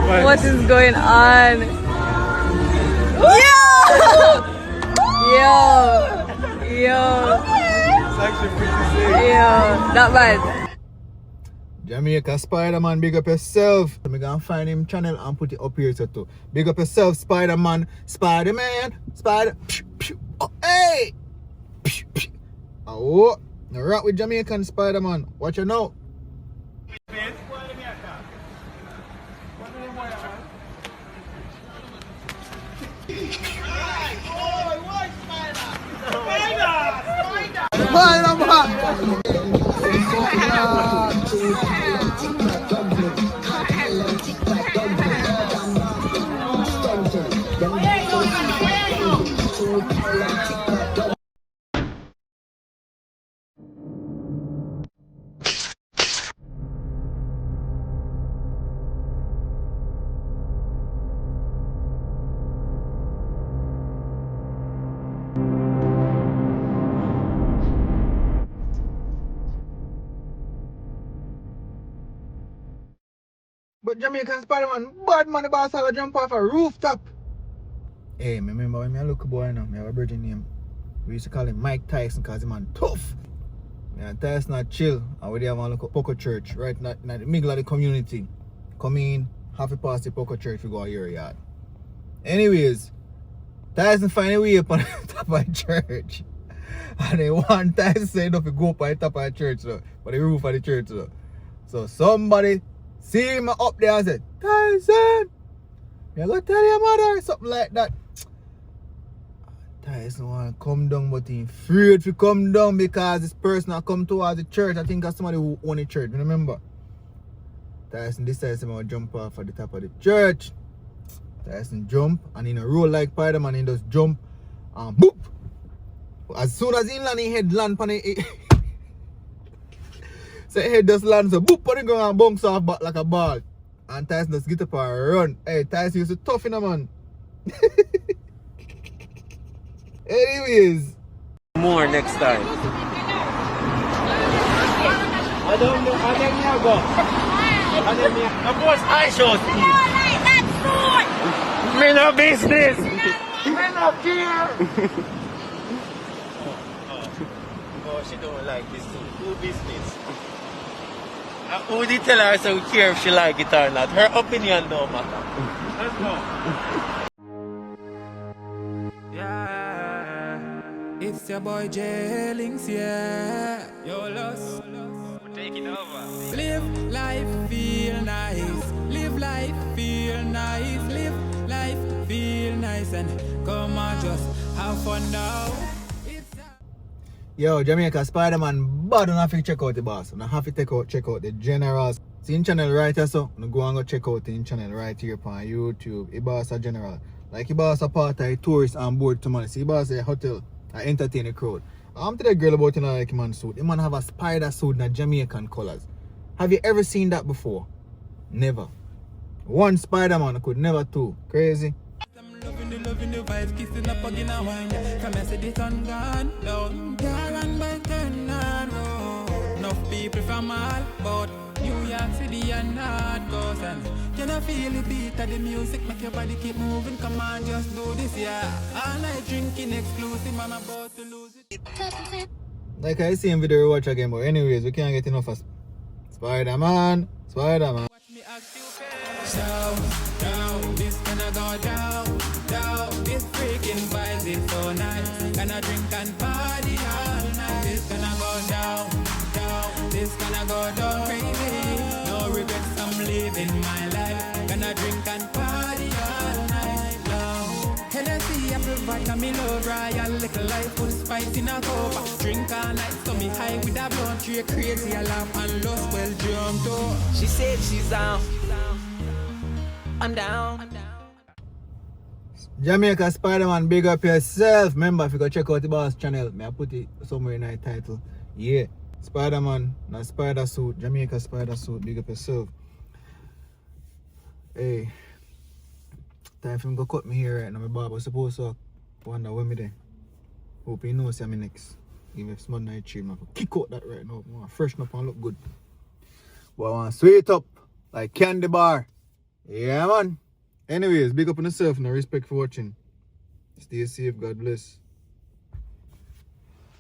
What is going on? Yo! It's actually pretty sick. Yo, not bad. Jamaica Spider-Man, big up yourself. I'm gonna find him channel and put it up here so too. Big up yourself, Spider-Man, Spider-Man, oh, hey! Oh, now rock with Jamaican Spider-Man. Watch it now. Spider-Man! But Jamaican Spider-Man, bad man, the boss have a jump off a rooftop. Hey, I remember when I look a boy now, I have a virgin name. We used to call him Mike Tyson because he man tough. Yeah, Tyson not chill. And we have a look at Poco Church, right in the middle of the community. Come in, half a past the Poco Church, we go to your yard. Anyways, Tyson find a way up on the top of the church. And they want Tyson say enough to go up on the top of the church, so, for the roof of the church. So somebody see him up there and said, Tyson, you go tell your mother, something like that. Tyson want to come down, but he's afraid to come down because this person that come towards the church. I think that's somebody who own the church, remember? Tyson decides to jump off at the top of the church. Tyson jump, and in a roll like Spider-Man, he just jump and boop. As soon as he land, his head land on it. So his head just lands, so boop on the ground and bounce off back like a ball. And Tyson just get up and run. Hey, Tyson used to tough in a man. Anyways. More next time. I don't know. I don't know. Go. I don't know. Of course, I show speed. Me no business. Me no care. Oh, she don't like this too. Who business? Who did tell her so we care if she like it or not? Her opinion don't matter. Let's go. It's your boy J Links, yeah. Yo, Los. We're taking over. Live life, feel nice. Live life, feel nice. Live life, feel nice. And come on, just have fun now. Yo, Jamaica Spider-Man, bad enough to check out the boss. And I have to check out the generals. See in channel right here, so I'm go and go check out the channel right here on YouTube. The boss a general. Like the boss a part of a tourist on board to money. See the boss a hotel. I entertain the crowd. I'm telling the girl about like man suit. The man have a spider suit in Jamaican colors. Have you ever seen that before? Never. One Spider-Man could never two. Crazy. Loving the vibes, kissing up again a wine. Come and say the sun gone down. Car and bike turn on road. Enough people from all about New York City and North Coast. And can I feel the beat of the music? Make your body keep moving. Come on, just do this, yeah. All night drinking exclusive. I'm about to lose it. Like I see in video watch again, but anyways, we can't get enough of Spider-Man. Spider-Man. Watch me act stupid. Down, this gonna go down. This freaking vibes is so nice. Gonna drink and party all night. This gonna go down. This gonna go down crazy. No regrets, I'm living my life. Gonna drink and party all night long. Hennessy, apple vodka, me love royal. Little life full spice in a cover. Drink all night, so me high with a blunt. Tree crazy, I laugh and lost well jumped up. She said she's down. I'm down. Jamaica Spider-Man, big up yourself. Remember, if you go check out the boss channel, I put it somewhere in the title. Yeah, Spider-Man, not spider suit, Jamaica spider suit, big up yourself. Hey, time for him go cut me here right now. My barber supposed to wonder when me there. Hope he knows I'm next. Give me a small night trim. I kick out that right now. I want to freshen up and look good. But I want to sweet up like candy bar. Yeah, man. Anyways, big up on yourself and respect for watching. Stay safe. God bless.